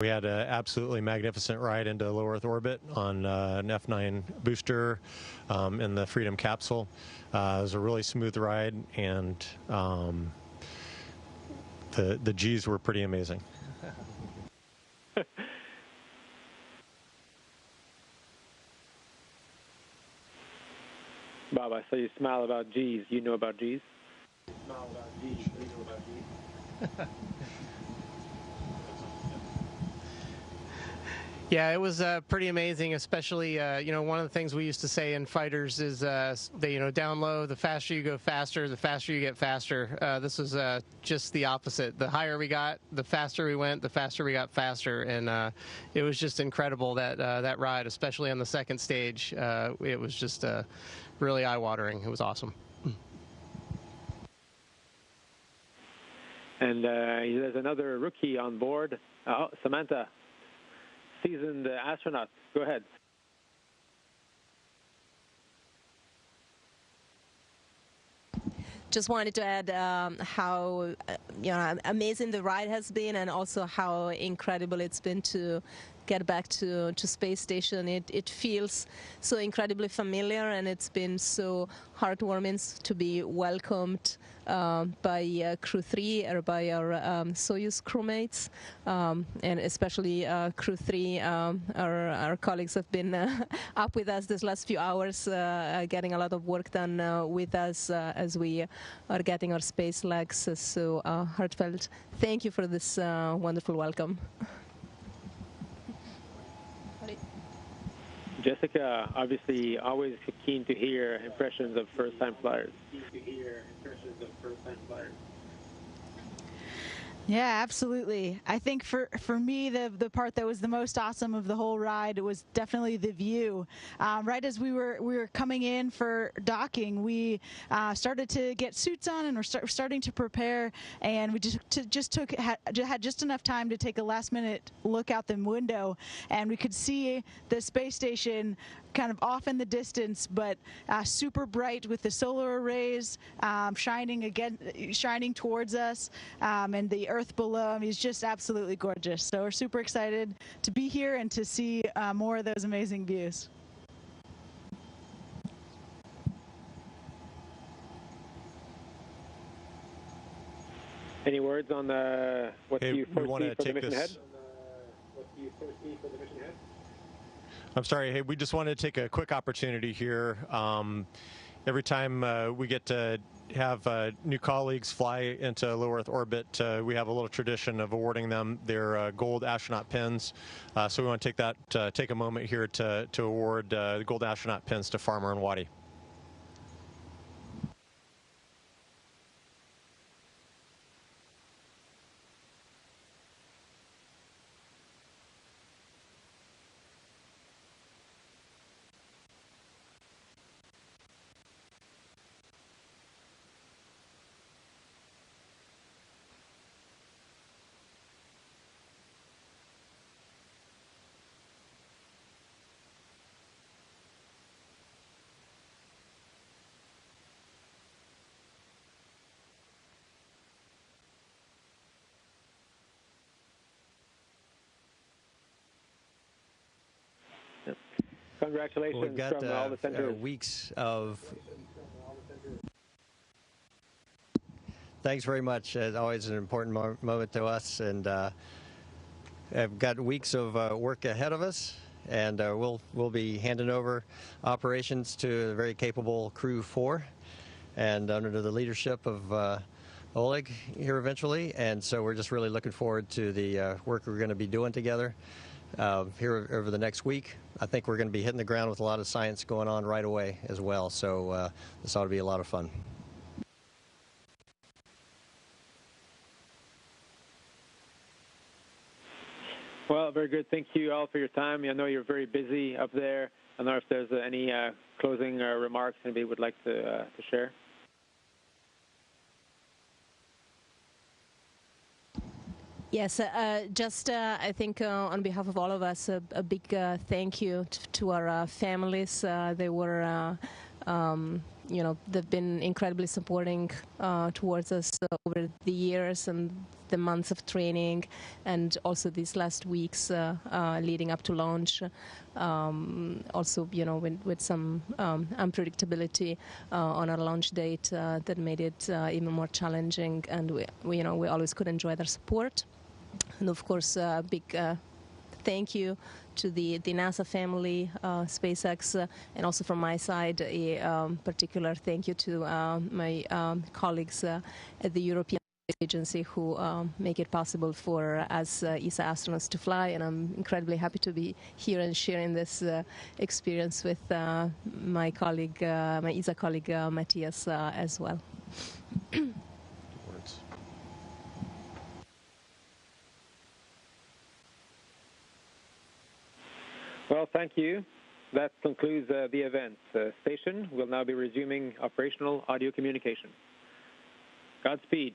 We had an absolutely magnificent ride into low Earth orbit on an F9 booster in the Freedom capsule. It was a really smooth ride, and the G's were pretty amazing. Bob, I saw you smile about G's. You know about G's? Smile about G's. You know about G's? Yeah, it was pretty amazing, especially, you know, one of the things we used to say in fighters is, down low, the faster you go faster, the faster you get faster. This was just the opposite. The higher we got, the faster we went, the faster we got faster. And it was just incredible, that ride, especially on the second stage. It was just really eye-watering. It was awesome. And there's another rookie on board. Oh, Samantha. Seasoned astronaut. Go ahead. Just wanted to add how amazing the ride has been, and also how incredible it's been to get back to space station. It feels so incredibly familiar, and it's been so heartwarming to be welcomed by Crew 3 or by our Soyuz crewmates, and especially Crew 3. Our colleagues have been up with us this last few hours, getting a lot of work done with us as we are getting our space legs. So heartfelt thank you for this wonderful welcome. Jessica, obviously always keen to hear impressions of first-time flyers. Yeah, absolutely. I think for me, the part that was the most awesome of the whole ride was definitely the view. Right as we were coming in for docking, we started to get suits on and we're starting to prepare, and we had just enough time to take a last-minute look out the window, and we could see the space station kind of off in the distance, but super bright with the solar arrays shining towards us, and the Earth below. I mean, it's just absolutely gorgeous. So we're super excited to be here and to see more of those amazing views. Any words on what do you foresee for the mission ahead? I'm sorry. Hey, we just wanted to take a quick opportunity here. Every time we get to have new colleagues fly into low Earth orbit, we have a little tradition of awarding them their gold astronaut pins. So we want to take a moment here to award the gold astronaut pins to Farmer and Waddy. Congratulations. We've got from all the centers. Weeks of... Thanks very much. It's always an important moment to us, and I've got weeks of work ahead of us, and we'll be handing over operations to a very capable Crew 4, and under the leadership of Oleg here eventually, and so we're just really looking forward to the work we're going to be doing together here over the next week. I think we're going to be hitting the ground with a lot of science going on right away as well, so this ought to be a lot of fun. Well, very good. Thank you all for your time. I know you're very busy up there. I don't know if there's any closing remarks anybody would like to share. Yes, I think on behalf of all of us, a big thank you to our families. They were they've been incredibly supporting towards us over the years and the months of training, and also these last weeks leading up to launch. Also, with some unpredictability on our launch date that made it even more challenging, and we always could enjoy their support. And of course, a big thank you to the NASA family, SpaceX, and also from my side, a particular thank you to my colleagues at the European Space Agency who make it possible for us ESA astronauts to fly. And I'm incredibly happy to be here and sharing this experience with my colleague, my ESA colleague Matthias as well. Well, thank you. That concludes the event. Station will now be resuming operational audio communication. Godspeed.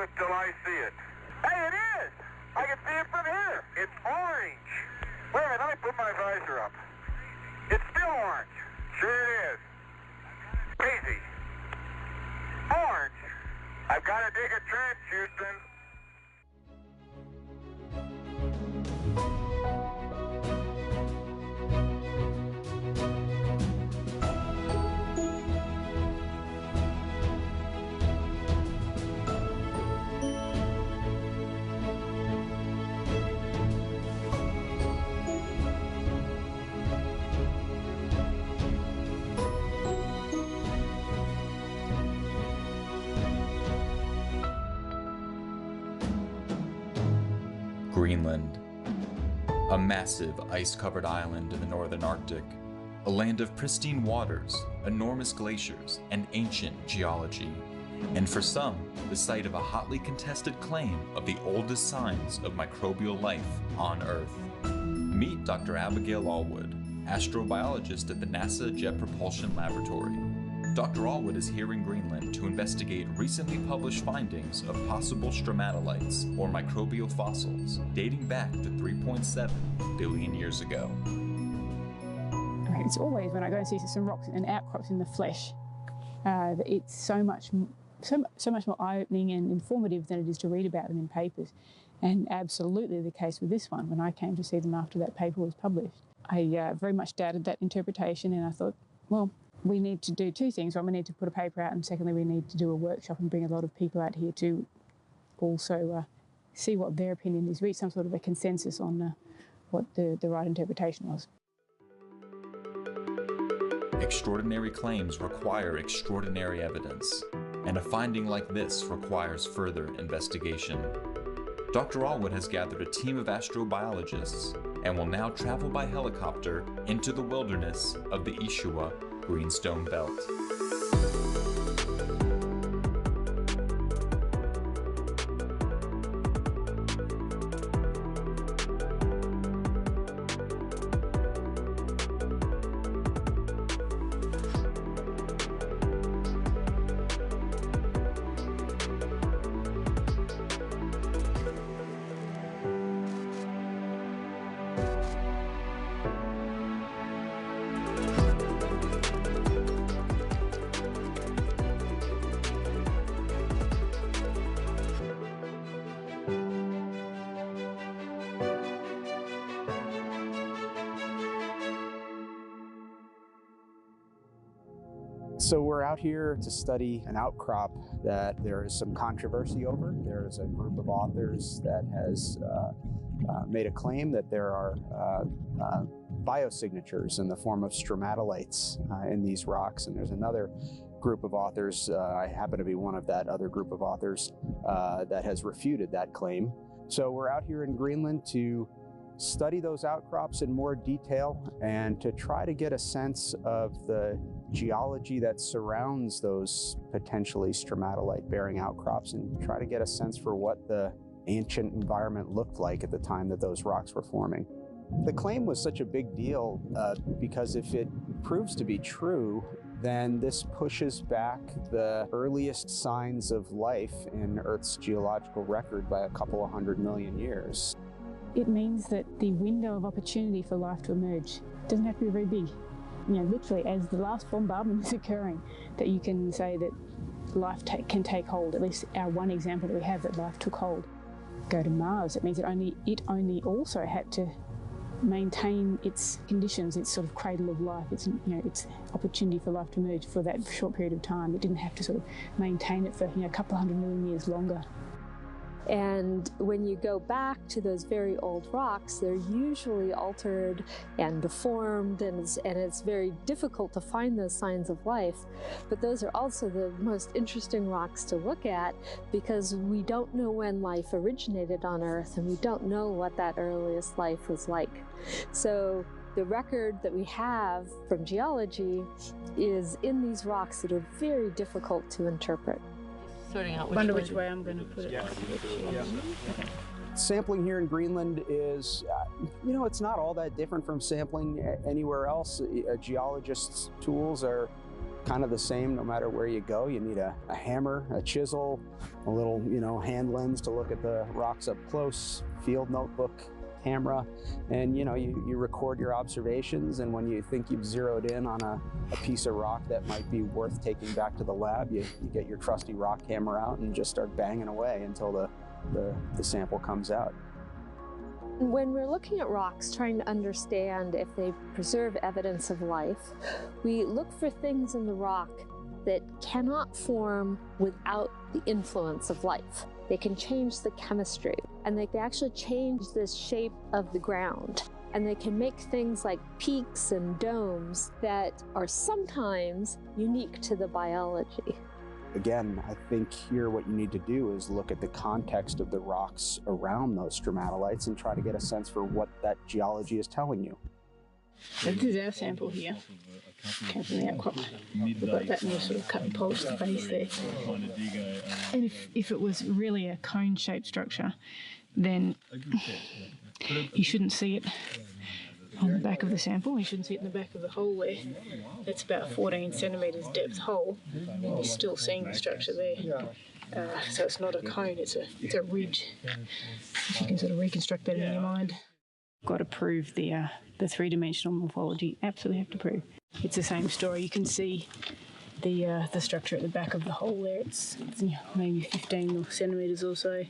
it till I see it. Hey, it is! I can see it from here. It's orange. Wait a minute, let me put my visor up. It's still orange. Sure it is. Crazy. Orange. I've got to dig a trench, Houston. Greenland, a massive ice-covered island in the northern Arctic, a land of pristine waters, enormous glaciers, and ancient geology, and for some, the site of a hotly contested claim of the oldest signs of microbial life on Earth. Meet Dr. Abigail Allwood, astrobiologist at the NASA Jet Propulsion Laboratory. Dr. Allwood is here in Greenland to investigate recently published findings of possible stromatolites, or microbial fossils, dating back to 3.7 billion years ago. It's always when I go and see some rocks and outcrops in the flesh, that it's so much more eye-opening and informative than it is to read about them in papers. And absolutely the case with this one. When I came to see them after that paper was published, I very much doubted that interpretation, and I thought, well, we need to do two things. One, we need to put a paper out, and secondly, we need to do a workshop and bring a lot of people out here to also see what their opinion is, reach some sort of a consensus on what the right interpretation was. Extraordinary claims require extraordinary evidence, and a finding like this requires further investigation. Dr. Allwood has gathered a team of astrobiologists and will now travel by helicopter into the wilderness of the Ishua Greenstone Belt. So we're out here to study an outcrop that there is some controversy over. There's a group of authors that has made a claim that there are biosignatures in the form of stromatolites in these rocks, and there's another group of authors, I happen to be one of that other group of authors, that has refuted that claim. So we're out here in Greenland to study those outcrops in more detail and to try to get a sense of the geology that surrounds those potentially stromatolite-bearing outcrops and try to get a sense for what the ancient environment looked like at the time that those rocks were forming. The claim was such a big deal because if it proves to be true, then this pushes back the earliest signs of life in Earth's geological record by a couple of 100 million years. It means that the window of opportunity for life to emerge doesn't have to be very big. You know, literally, as the last bombardment is occurring, that you can say that life can take hold. At least our one example that we have that life took hold. Go to Mars. It means that it only also had to maintain its conditions, its sort of cradle of life, its opportunity for life to emerge for that short period of time. It didn't have to sort of maintain it for a couple of 100 million years longer. And when you go back to those very old rocks, they're usually altered and deformed, and it's very difficult to find those signs of life. But those are also the most interesting rocks to look at because we don't know when life originated on Earth, and we don't know what that earliest life was like. So the record that we have from geology is in these rocks that are very difficult to interpret. Sorting out which way I'm going to put it. Yeah. Sampling here in Greenland is, it's not all that different from sampling anywhere else. A geologist's tools are kind of the same no matter where you go. You need a hammer, a chisel, a little, hand lens to look at the rocks up close, field notebook, camera, and you record your observations, and when you think you've zeroed in on a piece of rock that might be worth taking back to the lab, you get your trusty rock hammer out and just start banging away until the sample comes out. When we're looking at rocks, trying to understand if they preserve evidence of life, we look for things in the rock that cannot form without the influence of life. They can change the chemistry, and they can actually change the shape of the ground. And they can make things like peaks and domes that are sometimes unique to the biology. Again, I think here what you need to do is look at the context of the rocks around those stromatolites and try to get a sense for what that geology is telling you. So this is our sample here. Came from the outcrop. We've got that in the sort of cut and polished base there. And if it was really a cone-shaped structure, then you shouldn't see it on the back of the sample. You shouldn't see it in the back of the hole there. That's about 14 centimetres depth hole, and you're still seeing the structure there. So it's not a cone, it's a ridge. If you can sort of reconstruct that in your mind. Got to prove the three-dimensional morphology. Absolutely have to prove. It's the same story. You can see the structure at the back of the hole there. It's maybe 15 centimetres or so.